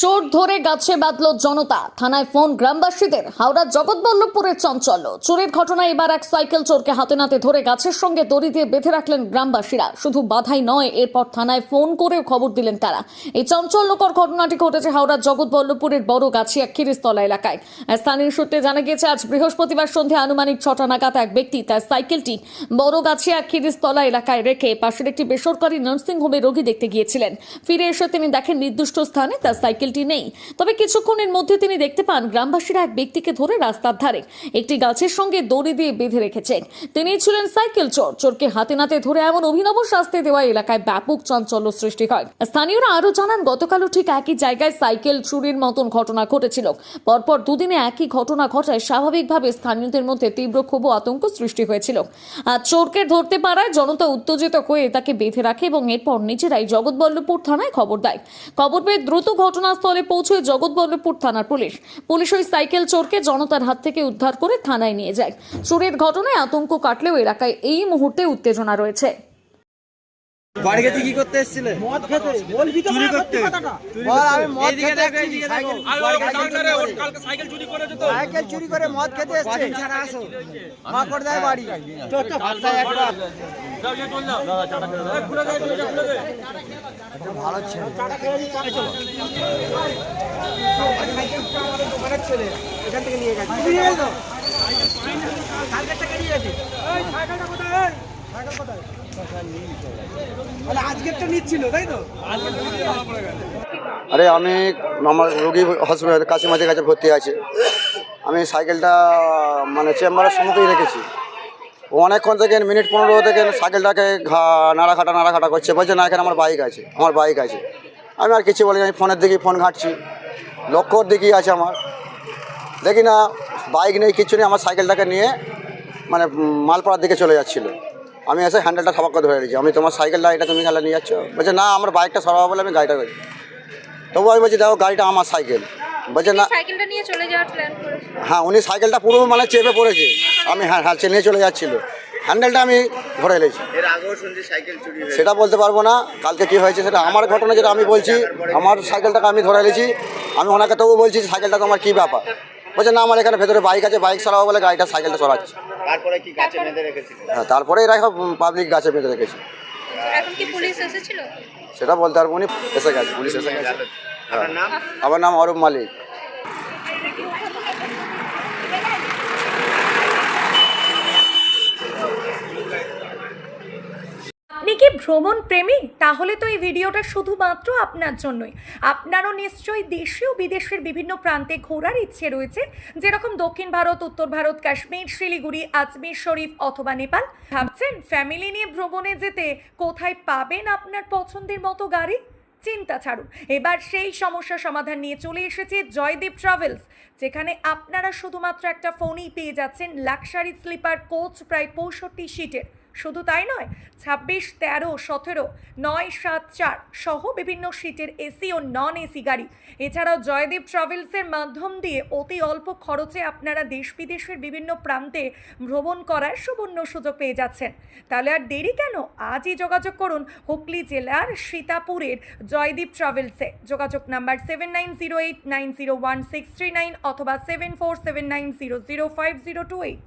চোর ধরে গাছে বাঁধল জনতা, থানায় ফোন গ্রামবাসীদের। হাওড়ার জগৎবল্লভপুরের চাঞ্চল্য। চোরের ঘটনায় এবার এক সাইকেল চোরকে হাতে নাতে ধরে গাছের সঙ্গে দড়ি দিয়ে বেঁধে রাখলেন গ্রামবাসীরা। শুধু বাধাই নয়, এরপর থানায় ফোন করেও খবর দিলেন তারা। এই চাঞ্চল্যকর ঘটনাটি ঘটেছে হাওড়ার জগৎবল্লভপুরের বড় গাছিয়া খিরিস্তলা এলাকায়। স্থানীয় সূত্রে জানা গিয়েছে, আজ বৃহস্পতিবার সন্ধ্যে আনুমানিক 6টা নাগাদ এক ব্যক্তি তার সাইকেলটি বড় গাছিয়া খিরিস্তলা এলাকায় রেখে পাশের একটি বেসরকারি নার্সিংহোমে রোগী দেখতে গিয়েছিলেন। ফিরে এসে তিনি দেখেন নির্দিষ্ট স্থানে তার সাইকেলটি নেই। তবে কিছুক্ষণের মধ্যে তিনি দেখতে পান গ্রামবাসীরা এক ব্যক্তিকে ধরে রাস্তার ধারে একটি গাছের সঙ্গে দড়ি দিয়ে বেঁধে রেখেছেন। তিনি ছিলেন সাইকেল চোর। চোরকে হাতে নাতে ধরে এমন অভিনব শাস্তি দেওয়া এলাকায় ব্যাপক চাঞ্চল্য সৃষ্টি হয়। স্থানীয়রা আরো জানান, গতকালও ঠিক একই জায়গায় সাইকেল চুরির মতন ঘটনা ঘটেছিল। পরপর দুদিনে একই ঘটনা ঘটায় স্বাভাবিকভাবে স্থানীয়দের মধ্যে তীব্র ক্ষোভ ও আতঙ্ক সৃষ্টি হয়েছিল। আর চোরকে ধরতে পারায় জনতা উত্তেজিত হয়ে তাকে বেঁধে রাখে এবং এরপর নিজেরাই জগৎবল্লভপুর থানায় খবর দেয়। খবর পেয়ে দ্রুত ঘটনাস্থলে পৌঁছে জগৎবল্লভপুর থানার পুলিশ ওই সাইকেল চোরকে জনতার হাত থেকে উদ্ধার করে থানায় নিয়ে যায়। চোরের ঘটনায় আতঙ্ক কাটলেও এলাকায় এই মুহূর্তে উত্তেজনা রয়েছে। বাড়ি গেছে কি করতে এসেছিলে? মদ খেতে বলবি তো চুরি করতে? বল আমি মদ খেতে এসেছি। সাইকেল চুরি করে যেত। সাইকেল চুরি করে মদ খেতে এসেছি। কদিন ছাড়া আসো? মাকড়দায় বাড়ি সপ্তাহে একবার। ভালো ছেলে। এখান থেকে নিয়ে গেছে। সাইকেলটা কে নিয়ে গেছে? সাইকেলটা কোথায়? সাইকেল কোথায়? আজকেরটা নিচ্ছিল তাই তো? আরে আমি আমার রোগী হসপিটাল কাশিমাঝির কাছে ভর্তি আছে। আমি সাইকেলটা মানে চেম্বারের সম্মুখেই রেখেছি। ও অনেকক্ষণ থেকে মিনিট 15 থেকে সাইকেলটাকে নাড়াঘাটা করছে। বলছে না, এখানে আমার বাইক আছে। আমি আর কিছু বলি, আমি ফোনের দিকে ফোন ঘাঁটছি, লক্ষ্যর দিকেই আছে আমার। দেখি না বাইক নেই, কিছু নেই। আমার সাইকেলটাকে নিয়ে মানে মালপাড়ার দিকে চলে যাচ্ছিলো। আমি এসে হ্যান্ডেলটা থাবাক করে ধরে রেখেছি। আমি তোমার সাইকেলটা এটা তুমি খেলা নিয়ে যাচ্ছ? বলছে না, আমার বাইকটা সরাবো বলে আমি গাড়িটা করি। তবু আমি বলছি দেখো গাড়িটা আমার সাইকেল। বলছে না, সাইকেলটা নিয়ে চলে যাওয়ার প্ল্যান করেছে। হ্যাঁ, উনি সাইকেলটা পুরো মানে চেপে পড়েছে। আমি হ্যাঁ নিয়ে চলে যাচ্ছিলো। হ্যান্ডেলটা আমি ধরে এলেছি। এর আগেও শুনছি সাইকেল চুরি হয়েছে। সেটা বলতে পারবো না, কালকে কী হয়েছে সেটা আমার ঘটনা, যেটা আমি বলছি। আমার সাইকেলটাকে আমি ধরে এলেছি। আমি ওনাকে তবু বলছি সাইকেলটা তোমার কী ব্যাপার? বলছে না, আমার এখানে ভেতরে বাইক আছে, বাইক সরাবো বলে গাড়িটা সাইকেলটা সরাচ্ছে। তারপরে কি গাছে বেঁধে রেখেছিল? হ্যাঁ, তারপরে এরা পাবলিক গাছে বেঁধে রেখেছে। এখন কি পুলিশ এসেছিল? সেটা বলতে পারবো না, এসে গেছে, পুলিশ এসে গেছে। আপনার নাম? আমার নাম অরূপ মালিক। আপনি কি ভ্রমণ প্রেমী? তাহলে তো এই ভিডিওটা শুধুমাত্র আপনার জন্যই। আপনারও নিশ্চয়ই দেশে ও বিদেশের বিভিন্ন প্রান্তে ঘোরার ইচ্ছে রয়েছে, যেরকম দক্ষিণ ভারত, উত্তর ভারত, কাশ্মীর, শিলিগুড়ি, আজমির শরীফ অথবা নেপাল। ভাবছেন ফ্যামিলি নিয়ে ভ্রমণে যেতে কোথায় পাবেন আপনার পছন্দের মতো গাড়ি? চিন্তা ছাড়ুন, এবার সেই সমস্যা সমাধান নিয়ে চলে এসেছে জয়দীপ ট্রাভেলস, যেখানে আপনারা শুধুমাত্র একটা ফোনেই পেয়ে যাচ্ছেন লাক্সারি স্লিপার কোচ প্রায় 65 সিটের। শুধু তাই নয়, 26, 13, 17, 9, 7, 4 সহ বিভিন্ন সিটের এসি ও নন এসি গাড়ি। এছাড়াও জয়দীপ ট্রাভেলসের মাধ্যম দিয়ে অতি অল্প খরচে আপনারা দেশ বিদেশের বিভিন্ন প্রান্তে ভ্রমণ করার সুবর্ণ সুযোগ পেয়ে যাচ্ছেন। তাহলে আর দেরি কেন? আজই যোগাযোগ করুন হুগলি জেলার সীতাপুরের জয়দীপ ট্রাভেলসে। যোগাযোগ নাম্বার 7908901639 অথবা 7479005028।